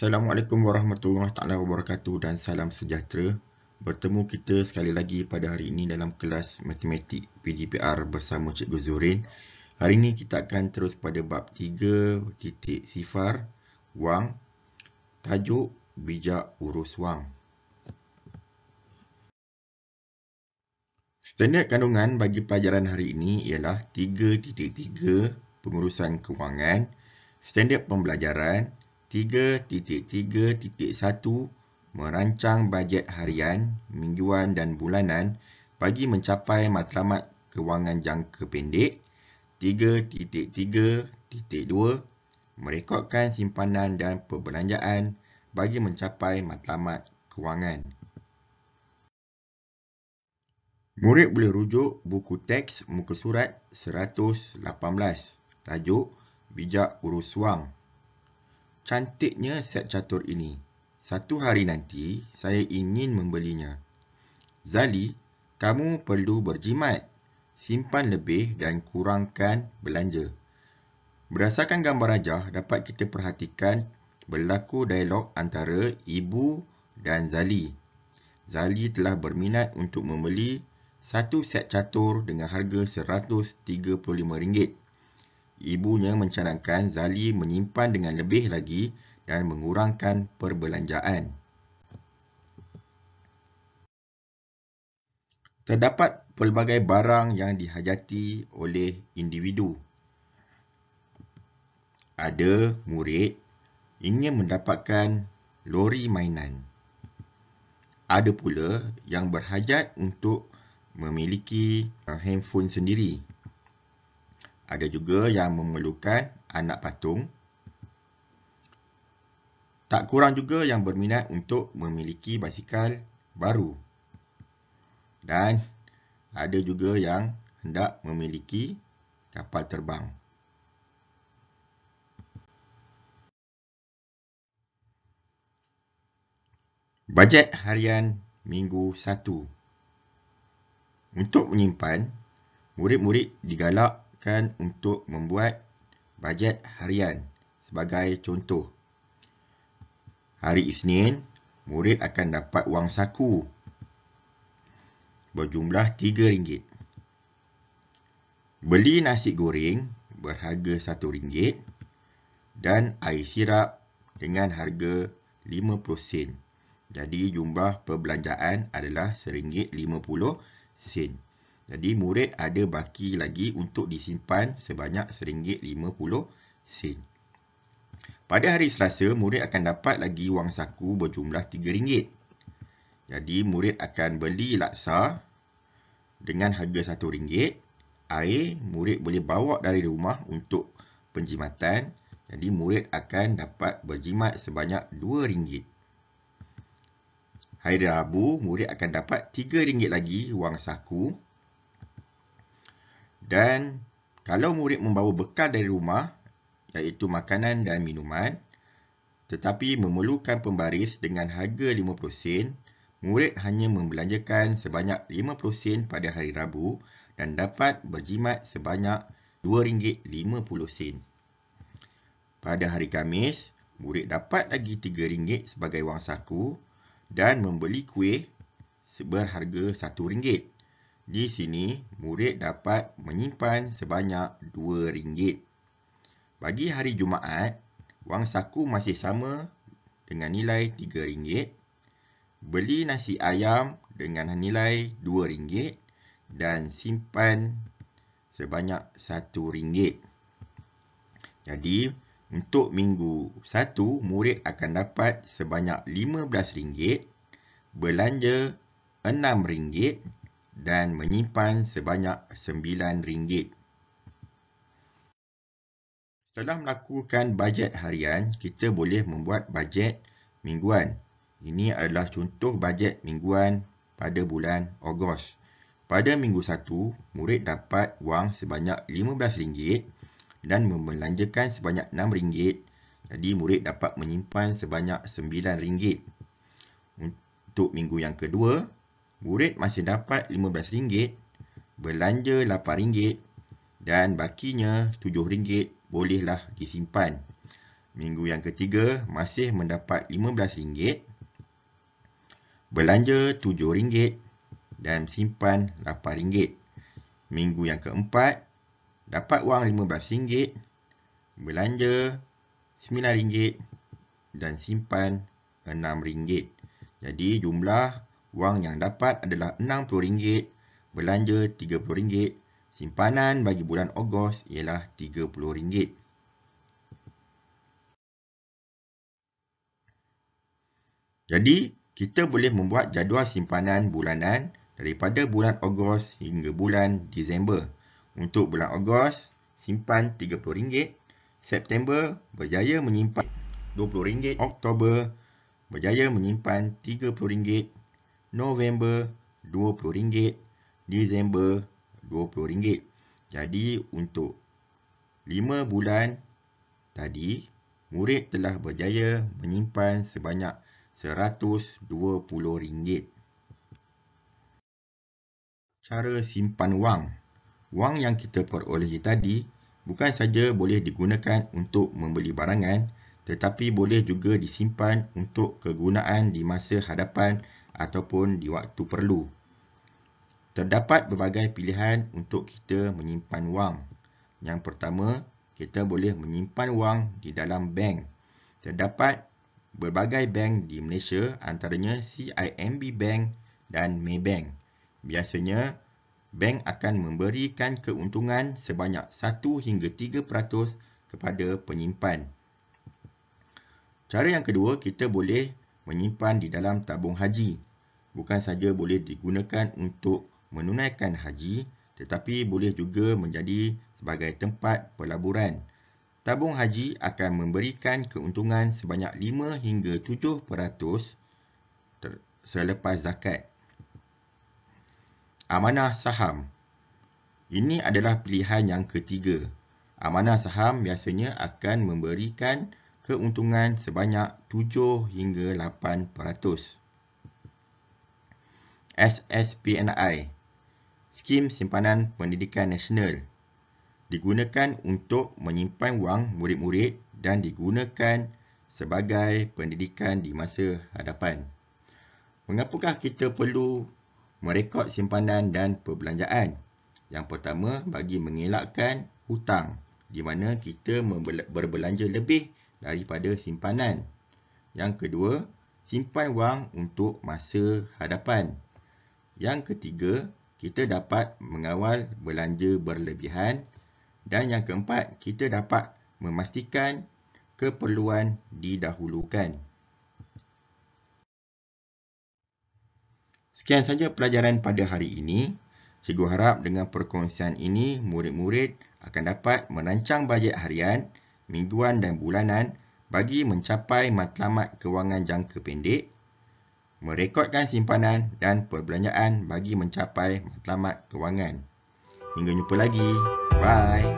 Assalamualaikum warahmatullahi taala wabarakatuh dan salam sejahtera. Bertemu kita sekali lagi pada hari ini dalam kelas matematik PDPR bersama Cikgu Zurin. Hari ini kita akan terus pada bab 3.0 wang, tajuk bijak urus wang. Standard kandungan bagi pelajaran hari ini ialah 3.3 pengurusan kewangan, standard pembelajaran 3.3.1 merancang bajet harian, mingguan dan bulanan bagi mencapai matlamat kewangan jangka pendek. 3.3.2 merekodkan simpanan dan perbelanjaan bagi mencapai matlamat kewangan. Murid boleh rujuk buku teks muka surat 118, tajuk bijak urus wang. Cantiknya set catur ini. Satu hari nanti, saya ingin membelinya. Zali, kamu perlu berjimat. Simpan lebih dan kurangkan belanja. Berdasarkan gambar rajah, dapat kita perhatikan berlaku dialog antara ibu dan Zali. Zali telah berminat untuk membeli satu set catur dengan harga RM135. Ibunya mencadangkan Zali menyimpan dengan lebih lagi dan mengurangkan perbelanjaan. Terdapat pelbagai barang yang dihajati oleh individu. Ada murid ingin mendapatkan lori mainan. Ada pula yang berhajat untuk memiliki handphone sendiri. Ada juga yang memerlukan anak patung. Tak kurang juga yang berminat untuk memiliki basikal baru. Dan ada juga yang hendak memiliki kapal terbang. Bajet harian minggu 1. Untuk menyimpan, murid-murid digalakkan untuk membuat bajet harian. Sebagai contoh, hari Isnin, murid akan dapat wang saku berjumlah RM3. Beli nasi goreng berharga RM1 dan air sirap dengan harga 50 sen. Jadi jumlah perbelanjaan adalah RM1.50. Jadi murid ada baki lagi untuk disimpan sebanyak RM1.50. Pada hari Selasa, murid akan dapat lagi wang saku berjumlah RM3. Jadi murid akan beli laksa dengan harga RM1. Air murid boleh bawa dari rumah untuk penjimatan. Jadi murid akan dapat berjimat sebanyak RM2. Hari Rabu, murid akan dapat RM3 lagi wang saku. Dan kalau murid membawa bekal dari rumah, iaitu makanan dan minuman, tetapi memerlukan pembaris dengan harga 50 sen, murid hanya membelanjakan sebanyak 50 sen pada hari Rabu dan dapat berjimat sebanyak RM2.50. Pada hari Khamis, murid dapat lagi RM3 sebagai wang saku dan membeli kuih berharga RM1. Di sini, murid dapat menyimpan sebanyak RM2. Bagi hari Jumaat, wang saku masih sama dengan nilai RM3. Beli nasi ayam dengan nilai RM2 dan simpan sebanyak RM1. Jadi, untuk minggu 1, murid akan dapat sebanyak RM15, belanja RM6 dan menyimpan sebanyak RM9. Setelah melakukan bajet harian, kita boleh membuat bajet mingguan. Ini adalah contoh bajet mingguan pada bulan Ogos. Pada minggu 1, murid dapat wang sebanyak RM15 dan membelanjakan sebanyak RM6. Jadi murid dapat menyimpan sebanyak RM9. Untuk minggu yang kedua, murid masih dapat RM15, belanja RM8 dan bakinya RM7 bolehlah disimpan. Minggu yang ketiga masih mendapat RM15, belanja RM7 dan simpan RM8. Minggu yang keempat dapat wang RM15, belanja RM9 dan simpan RM6. Jadi jumlah wang yang dapat adalah RM60, belanja RM30, simpanan bagi bulan Ogos ialah RM30. Jadi, kita boleh membuat jadual simpanan bulanan daripada bulan Ogos hingga bulan Disember. Untuk bulan Ogos, simpan RM30, September berjaya menyimpan RM20, Oktober berjaya menyimpan RM30, November RM20, Disember RM20. Jadi, untuk 5 bulan tadi, murid telah berjaya menyimpan sebanyak RM120. Cara simpan wang. Wang yang kita perolehi tadi bukan saja boleh digunakan untuk membeli barangan, tetapi boleh juga disimpan untuk kegunaan di masa hadapan ataupun di waktu perlu. Terdapat berbagai pilihan untuk kita menyimpan wang. Yang pertama, kita boleh menyimpan wang di dalam bank. Terdapat berbagai bank di Malaysia, antaranya CIMB Bank dan Maybank. Biasanya, bank akan memberikan keuntungan sebanyak 1 hingga 3% kepada penyimpan. Cara yang kedua, kita boleh menyimpan di dalam tabung haji. Bukan saja boleh digunakan untuk menunaikan haji, tetapi boleh juga menjadi sebagai tempat pelaburan. Tabung haji akan memberikan keuntungan sebanyak 5 hingga 7% selepas zakat. Amanah saham. Ini adalah pilihan yang ketiga. Amanah saham biasanya akan memberikan keuntungan sebanyak 7 hingga 8%. SSPNI, Skim Simpanan Pendidikan Nasional, digunakan untuk menyimpan wang murid-murid dan digunakan sebagai pendidikan di masa hadapan. Mengapakah kita perlu merekod simpanan dan perbelanjaan? Yang pertama, bagi mengelakkan hutang, di mana kita berbelanja lebih daripada simpanan. Yang kedua, simpan wang untuk masa hadapan. Yang ketiga, kita dapat mengawal belanja berlebihan. Dan yang keempat, kita dapat memastikan keperluan didahulukan. Sekian saja pelajaran pada hari ini. Cikgu harap dengan perkongsian ini, murid-murid akan dapat merancang bajet harian, mingguan dan bulanan bagi mencapai matlamat kewangan jangka pendek, merekodkan simpanan dan perbelanjaan bagi mencapai matlamat kewangan. Hingga jumpa lagi. Bye.